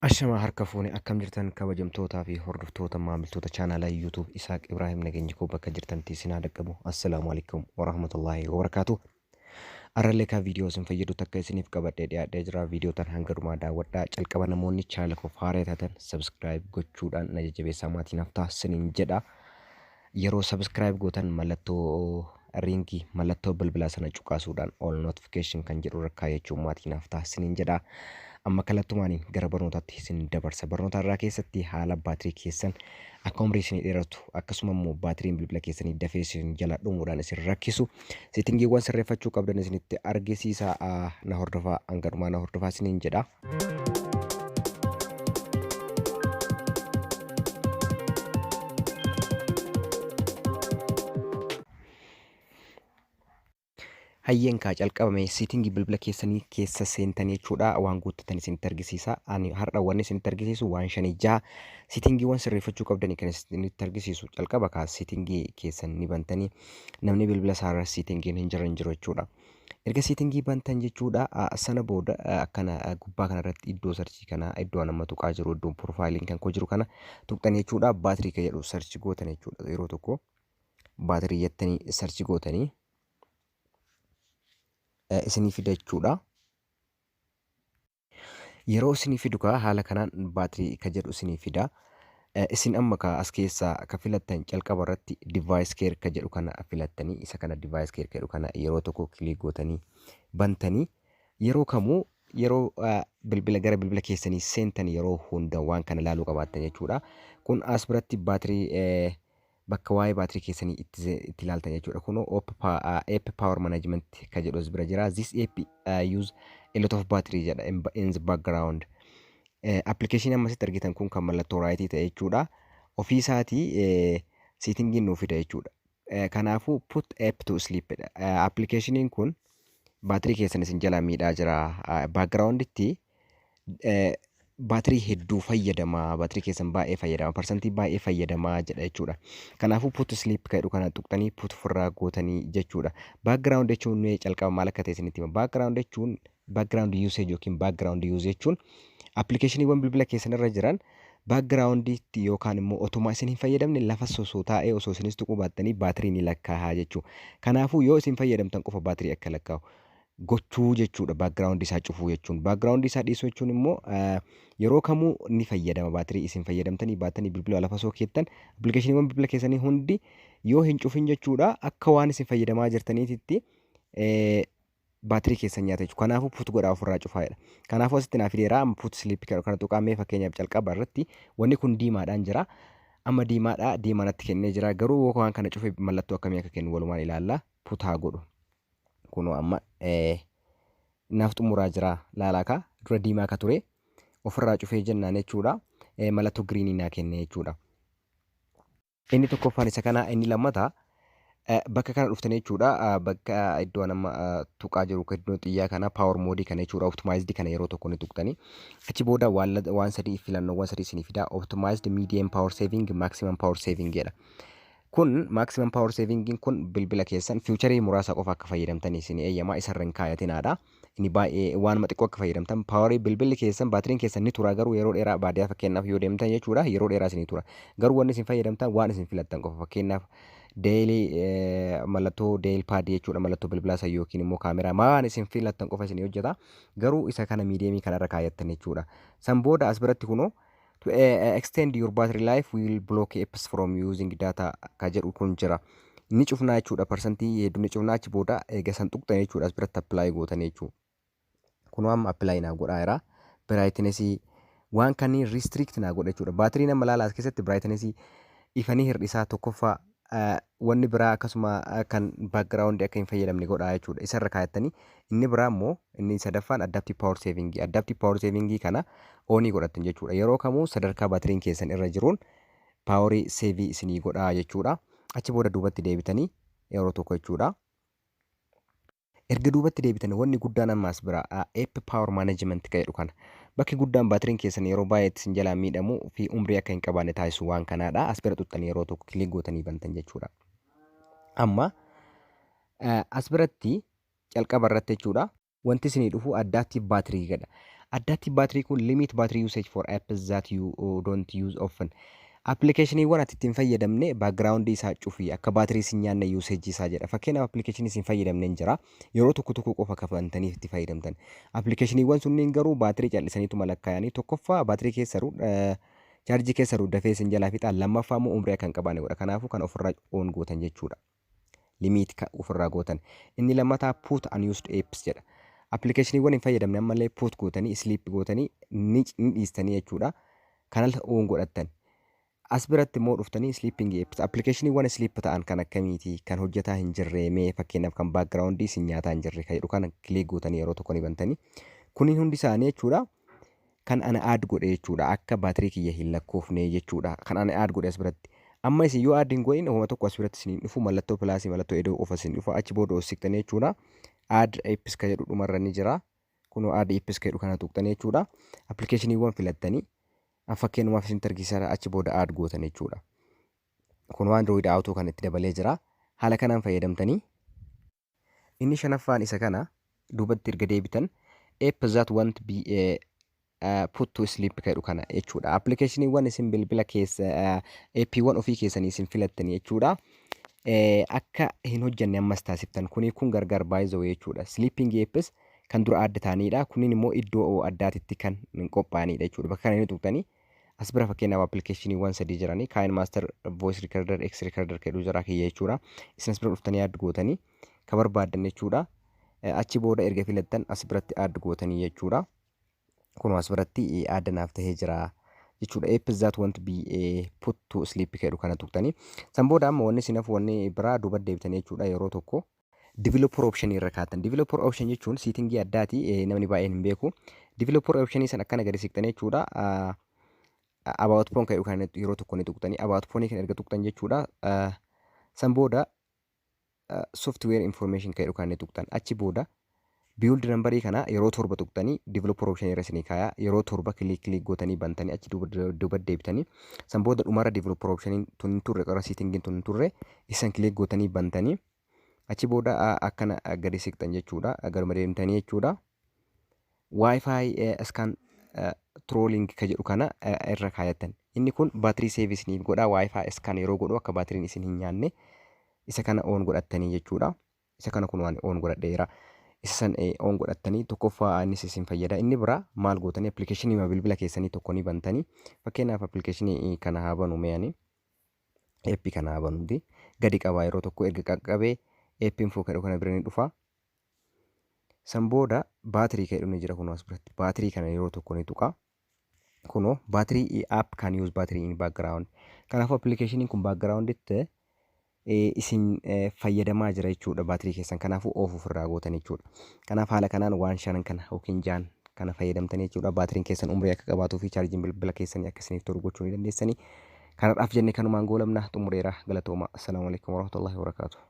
Ashama harka fuunee akkam jirtan kabajamtootaa fi hordoftoota maamiltoota chaanaalaa YouTube Isaaq Ibraahim Nageenyi koo bakka jirtantti isin haa dhaqqabu. Assalaamu alaikum warahmatullaahi wabarakaatu. Arralee kaa viidiyoo isin fayyadu takka isiniif qabadhee dhiyaadhee jira. Viidiyoo tan hanga dhumaa daawwadhaa. Calqaba namoonni chaanala koo haaraa taatan subscribe gochuudhaan na jajjabeessaa maatiin haftaa isiniin jedha. Yeroo subscribe gootan mallattoo ringii mallattoo bilbilaa sana cuqaasuudhaan all notification kan jedhu irra kaayyachuun maatiin haftaa isiniin jedha. Amma kallattumaaniin gara barnootaatti isin dabarsa. Barnoota irraa keessatti haala baatirii keessan akka umrii isin dheeratu akkasuma immoo baatiriin bilbila keessanii dafee isin jala dhumuudhaan isin rakkisu seetingiiwwan sirreeffachuu qabdan isinitti argisiisa. Na hordofaa hanga dhumaa na hordofaa isiniin jedha. Hayyeen kaa calqabame seetingii bilbila keessanii keessa seentanii jechuudha. Waan guuttatan isinitti argisiisa. Ani har'a waan isinitti argisiisu waan 5-6 seetingiiwwan sirreeffachuu qabdanii kan isinitti argisiisu. Calqaba kaa seetingii keessan ni bantanii namni bilbila isaarra seetingiin hin jiru jechuudha. Erga seetingii bantan jechuudha sana booda akkana gubbaa kanarratti iddoo sarchii kana iddoo nama tuqaa jiru iddoo piroofaayiliin kan koo jiru kana tuqxanii jechuudha. Baatirii kan jedhu sarchi gootan jechuudha. Yeroo tokko baatirii jettanii sarchi gootanii isinii fida jechuudha. Yeroo isinii fidu kaa haala kanaan baatirii ka jedhu isinii fida. Isin amma kaa as keessaa ka filattan calqaba irratti device care ka jedhu kana filattanii isa kana device care ka jedhu kana yeroo tokko kilik gootanii bantanii yeroo kamuu yeroo bilbila gara bilbila keessanii seentan yeroo hunda waan kana ilaaluu qabaattan jechuudha. Kun as biratti baatirii bakka waa'ee baatirii keessanii itti ilaaltan jechuudha. Kunoo app power management ka jedhu as bira jira. This app use a lot of battery jedha in the background. Application ammasitti argitan kun kan mallattoo raayitii ta'e jechuudha. Ofii isaatii seetingiin nuuf fida jechuudha. Kanaafuu put app to sleep. Applicationiin kun baatirii keessan isin jalaa miidhaa jira. Backgrounditti baatirii hedduu fayyadamaa baatirii keessan baay'ee fayyadama parsantii baay'ee fayyadamaa jedha jechuudha. Kanaafuu put sleep ka jedhu kana tuqxanii put ofirraa gootanii jechuudha. Background jechuun calqaba maal akka ta'e isinitti hima. Background jechuun background usage yookiin background use jechuun appilikeeshiniiwwan bilbila keessan irra jiran backgrounditti yookaan immoo otomaa isin hin fayyadamne lafa sosoo taa'ee osoo isinis tuquu baattanii baatirii ni lakkaa'aa jechuudha. Kanaafuu yoo isin fayyadamtan qofa baatirii akka lakkaa'u gochuu jechuudha. Background isaa cufuu jechuun background isaa dhiisuu jechuun immoo yeroo kamuu ni fayyadama baatirii isin fayyadamtanii baatanii bilbila lafa soo keettan appilikeeshiniiwwan bilbila keessanii hundi yoo hin cufin jechuudha akka waan isin fayyadamaa jirtaniititti baatirii keessan nyaata jechuudha. Kanaafuu put godhaa ofirraa cufaadha. Kanaafuu asitti naaf fideera put sleep kana tuqamee fakkeenyaaf calqaba irratti wanni kun diimaadhaan jira. Amma diimaadha diimaanatti kennee jira garuu waan kana cufee mallattoo akkamii akka kennu walumaan ilaalla. Put haa godhu. Kunoo amma naaf xumuraa jira laalaa kaa dura diimaa ka ture ofirraa cufee jennaan jechuudha. Mallattoo giriinii naa kenne jechuudha. Inni tokkoffaan isa kana inni lammataa bakka kana dhuftanii jechuudha. Bakka iddoo nama tuqaa jiru iddoo xiyyaa kana power mode kana jechuudha. Optimized kana yeroo tokko ni tuqxanii achi booda waan sadii filannoowwan sadii isinii fida. Optimized medium power saving maximum power saving jedha. Kun maximum power saving kun bilbila keessan fiicharii muraasa qofa akka fayyadamtan isinii eeyyamaa isarra hin kaayatinaadha. Inni baay'ee waanuma xiqqoo akka fayyadamtan paawarii bilbilli keessan baatiriin keessan ni tura garuu yeroo dheeraa baadiyyaa fakkeenyaaf yoo deemtan jechuudha yeroo dheeraa isinii tura. Garuu wanni isin fayyadamtan waan isin filattan qofa fakkeenyaaf deelii mallattoo deel paadii jechuudha mallattoo bilbilaa isaa yookiin immoo kaameraa waan isin filattan qofa isinii hojjeta. Garuu isa kana miidiyeemii kanarra kaayattan jechuudha. San booda as biratti kunoo to extend your battery life will block apps from using data ka jedhu kun jira. Ni cufnaa jechuudha parsantii hedduu ni cufnaa achi booda eega san tuqxan jechuudha as biratti apply gootan jechuudha. Kunoo amma apply naa godhaa jira. Brightness waan kanneen restrict naa godha jechuudha. Baatirii nama laalaas keessatti brightness ifanii hir'isaa tokkoffaa wanni biraa akkasuma kan background akka hin fayyadamne godhaa jechuudha. Isarra kaayattanii inni biraa immoo inni sadaffaan adaptive power saving. Adaptive power saving kana onii godhattan jechuudha. Yeroo kamuu sadarkaa baatiriin keessan irra jiruun paawarii seevii isinii godhaa jechuudha. Achi booda duubatti deebitanii yeroo tokko jechuudha. Erga duubatti deebitan wanni guddaan ammaas bira app power management ka jedhu kana bakki guddaan baatiriin keessan yeroo baay'ee isin jalaa miidhamu fi umrii akka hin qabaanne taasisu waan kanaadha. As bira tuqxanii yeroo tokko kilik gootanii bantan jechuudha. Amma as biratti calqaba irratti jechuudha wanti isinii dhufu adaptive baatirii jedha. Adaptive battery kun limit battery usage for apps that you don't use often. Appilikeeshiniiwwan ati ittiin fayyadamne baakgiraawundii isaa cufii akka baatirii sin nyaanne yuuseejii isaa jedha. Fakkeenyaaf appilikeeshinii isin fayyadamne hin jira. Yeroo tokko tokko qofa kafantaniif itti fayyadamtan. Appilikeeshiniiwwan sunniin garuu baatirii callisaniitu malakkaa'anii tokkoffaa baatirii keessaru chaarjii keessaru dafee isin jalaa fixaan lammaffaa immoo umrii kan qabaanne godha. Kanaafuu kan ofirraa oon gootan jechuudha. Limiit kan ofirraa gootan. Inni lammataa put unused apps jedha. Appilikeeshiniiwwan hin fayyadamne ammallee put gootanii sleep gootanii ni dhiistanii jechuudha. Kanal oon godhattan. As biratti immoo dhuftanii sleeping apps appilikeeshiniiwwan sleep ta'an kan akkamiiti kan hojjetaa hin jirre mee fakkeenyaaf kan baakgiraawundii isin nyaataa hin jirre kan jedhu kana kilik gootanii yeroo tokko ni bantanii kuniin hundi isaanii jechuudha kan ana aad godhe jechuudha akka baatirii kiyya hin lakkoofne jechuudha kan ana aad godhe as biratti amma isin yoo aad hin godhin homa tokko as biratti isin dhufu mallattoo pilaasii mallattoo edoo of isin dhufu achi booda ossiqtanii jechuudha aad apps kan jedhu dhumarra ni jira kunoo aad apps kan jedhu kana tuqxanii jechuudha appilikeeshiniiwwan filattanii fakkeenumaaf isin argisiisaa achi booda aad gootan jechuudha. Kun waan Android Auto kan itti dabalee jira. Haala kanaan fayyadamtanii inni shanaffaan isa kana duubatti erga deebitan apps that won't be put to sleep jedhu kana jechuudha. Appilikeeshiniiwwan isin bilbila keessa appiiwwan ofii keessanii isin filattanii jechuudha. Akka hin hojjenne ammas taasiftan kuni kun gargar baay'ee jechuudha. Sleeping apps kan dura adda ta'anidha. Kunniin immoo iddoo addaatitti kan qophaa'anidha jechuudha. Bakka kana inni tuqxanii as bira fakkeenyaaf appilikeeshiniiwwan sadii jiranii Kind Master Voice Recorder, X Recorder jedhu jira kiyya jechuudha. Isin as bira dhuftanii add gootanii kan barbaaddan jechuudha. Achi booda erga filattan as biratti add gootanii jechuudha. Kun as biratti addanaaf ta'ee jira jechuudha. Apps that won't be put to sleep jedhu kana tuqxanii. San booda amma wanni isin hafu wanni biraa duuba deebitanii jechuudha yeroo tokko. Developer option irra kaatan. Developer option jechuun siitingii addaati namni baay'een hin beeku. Developer option san akkana gadi siqtanii jechuudha. About phone kan yookaan yeroo tokko ni tuqxanii about phone kan erga tuqxan jechuudha. San booda software information kan yookaan ni tuqxan achi booda build number kana yeroo torba tuqxanii developer option irra isinii kaaya yeroo torba kilik gootanii bantanii achi duuba deebitanii san booda dhumarra developer option tun turre qara siitingiin tun turre isan kilik gootanii bantanii achi booda akkana gadi siqxan jechuudha. Garuma deemtanii jechuudha. Wi-Fi scan trolling kan jedhu kana irra kaayatan. Inni kun baatirii seevis ni godha. Wi-Fi scan yeroo godhu akka baatiriin isin hin nyaanne isa kana oon godhattanii jechuudha. Isa kana kun waan oon godhadheera. Isa san oon godhattanii tokkoffaa innis isin fayyada. Inni biraa maal gootanii appilikeeshinii bilbila keessanii tokko ni bantanii fakkeenyaaf appilikeeshinii kana haa banu meeyanii eeppii kana haa banuuti gadi qabaa yeroo tokko erga qaqqabee eeppiin fuu kadhu kana bira ni dhufa. San booda baatirii kan jedhu ni jira kunoo as biratti baatirii kana yeroo tokko ni tuqa. Kunoo baatirii app can use battery in background. Kanaafuu appilikeeshiniin kun backgrounditti isin fayyadamaa jira jechuudha baatirii keessan. Kanaafuu oofuuf irraa gootan jechuudha. Kanaaf haala kanaan waan shanan kana yookiin jaan kana fayyadamtanii jechuudha. Baatiriin keessan umrii akka qabaatuu fi chaarjiin bilbila keessanii akka isiniif tolu gochuu ni dandeessanii. Kanadhaaf jennee kanumaan goolabna xumureera galatooma. Assalaamu alaikum warahmatullahi wabarakatuh.